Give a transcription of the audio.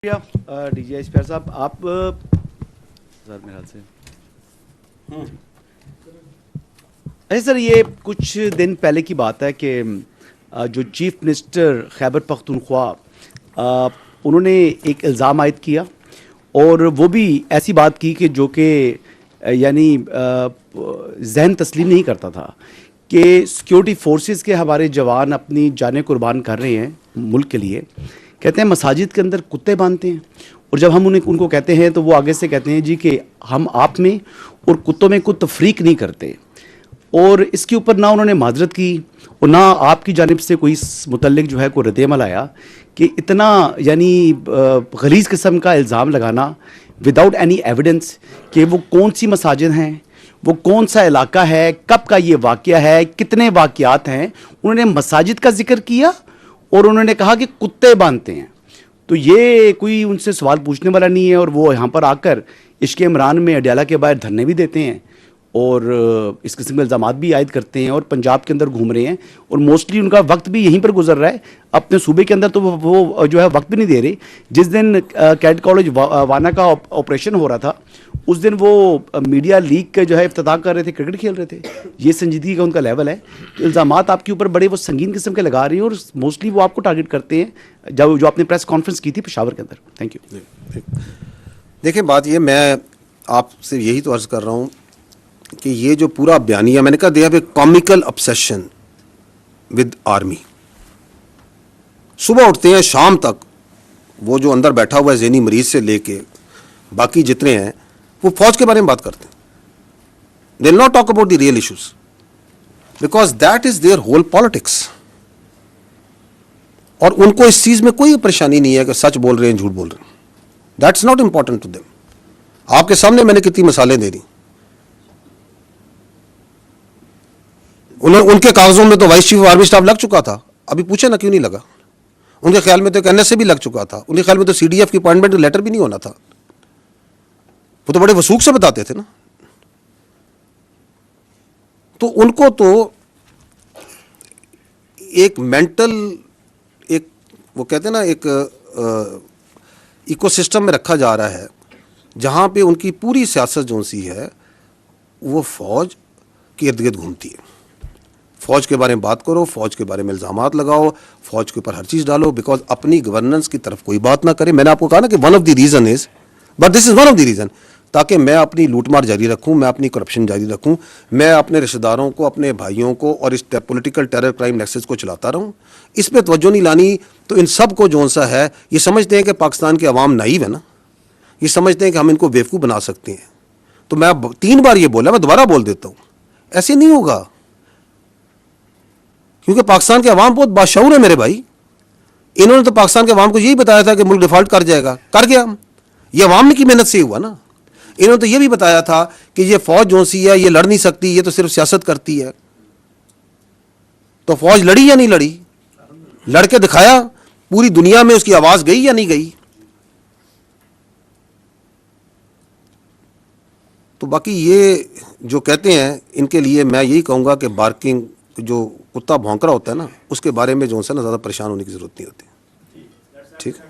D G S P साहब, आप sir मेरे हाथ से ऐसे सर, ये कुछ दिन पहले की बात है कि जो चीफ मिनिस्टर खैबर पख्तूनख्वा उन्होंने एक इल्ज़ाम आयद किया और वो भी ऐसी बात की कि जो कि यानी जहन तस्लीम नहीं करता था कि सिक्योरिटी फोर्सेस के हमारे जवान अपनी जानें कुर्बान कर रहे हैं मुल्क के लिए। कहते हैं मसाजिद के अंदर कुत्ते बांधते हैं और जब हम उनको कहते हैं तो वो आगे से कहते हैं जी कि हम आप में और कुत्तों में कोई तफरीक नहीं करते। और इसके ऊपर ना उन्होंने माजरत की और ना आपकी जानिब से कोई इस मुतल्लिक जो है कोई रद्द-ए-अमल आया कि इतना यानी गलीज़ किस्म का इल्ज़ाम लगाना विदाउट एनी एविडेंस कि वो कौन सी मसाजिद हैं, वो कौन सा इलाका है, कब का ये वाक़या है, कितने वाक़यात हैं। उन्होंने मसाजिद का जिक्र किया और उन्होंने कहा कि कुत्ते बांधते हैं। तो ये कोई उनसे सवाल पूछने वाला नहीं है और वो यहाँ पर आकर इश्क़ इमरान में अडयाला के बाहर धरने भी देते हैं और इस किस्म के इल्ज़ामात भी आयद करते हैं और पंजाब के अंदर घूम रहे हैं और मोस्टली उनका वक्त भी यहीं पर गुजर रहा है। अपने सूबे के अंदर तो वो जो है वक्त भी नहीं दे रहे। जिस दिन कैडेट कॉलेज वाना का ऑपरेशन हो रहा था उस दिन वो मीडिया लीग के जो है इफ्तिताह कर रहे थे, क्रिकेट खेल रहे थे। ये संजीदगी का उनका लेवल है। तो इल्ज़ामात आपके ऊपर बड़े वो संगीन किस्म के लगा रही हैं और मोस्टली वो आपको टारगेट करते हैं जो आपने प्रेस कॉन्फ्रेंस की थी पेशावर के अंदर। Thank you. देखिए, बात ये, मैं आपसे यही तो अर्ज़ कर रहा हूँ कि ये जो पूरा बयानिया, मैंने कहा they have a comical obsession with army. सुबह उठते हैं शाम तक वो जो अंदर बैठा हुआ है ज़हनी मरीज से लेके बाकी जितने हैं वो फौज के बारे में बात करते हैं। They will not talk about the real issues because that is their whole politics. और उनको इस चीज में कोई परेशानी नहीं है कि सच बोल रहे हैं झूठ बोल रहे हैं। That's not important to them. आपके सामने मैंने कितनी मिसालें दे दी। उनके कागजों में तो vice chief of army staff लग चुका था, अभी पूछे ना क्यों नहीं लगा। उनके ख्याल में तो एनएसए भी लग चुका था, उनके ख्याल में तो सीडीएफ की अपॉइंटमेंट लेटर भी नहीं होना था। वो तो बड़े वसूख से बताते थे ना। तो उनको तो एक मेंटल, एक वो कहते हैं ना, एक इकोसिस्टम में रखा जा रहा है जहां पे उनकी पूरी सियासत जो सी है वो फौज के इर्द गिर्द घूमती है। फौज के बारे में बात करो, फौज के बारे में इल्ज़ामात लगाओ, फौज के ऊपर हर चीज़ डालो, बिकॉज अपनी गवर्नेंस की तरफ कोई बात ना करे। मैंने आपको कहा ना कि one of the reason is, but this is one of the reason, ताकि मैं अपनी लूटमार जारी रखूं, मैं अपनी करप्शन जारी रखूं, मैं अपने रिश्तेदारों को, अपने भाइयों को और इस पॉलिटिकल टेरर क्राइम नेक्सस को चलाता रहूं। इस पर तवज्जो नहीं लानी। तो इन सब को जो सा है, ये समझते हैं कि पाकिस्तान के अवाम नाइव है ना, ये समझते हैं कि हम इनको बेवकूफ़ बना सकते हैं। तो मैं 3 बार ये बोला, मैं दोबारा बोल देता हूँ, ऐसे नहीं होगा। क्योंकि पाकिस्तान के अवाम बहुत बाशऊर है मेरे भाई। इन्होंने तो पाकिस्तान के अवाम को यही बताया था कि मुल्क डिफॉल्ट कर जाएगा, कर गया। ये अवाम की मेहनत से हुआ ना। इन्होंने तो ये भी बताया था कि ये फौज जो सी है ये लड़ नहीं सकती, ये तो सिर्फ सियासत करती है। तो फौज लड़ी या नहीं लड़ी? लड़के दिखाया। पूरी दुनिया में उसकी आवाज गई या नहीं गई? तो बाकी ये जो कहते हैं, इनके लिए मैं यही कहूंगा कि बार्किंग, जो कुत्ता भौंक रहा होता है ना, उसके बारे में जो है ना ज़्यादा परेशान होने की ज़रूरत नहीं होती। ठीक है।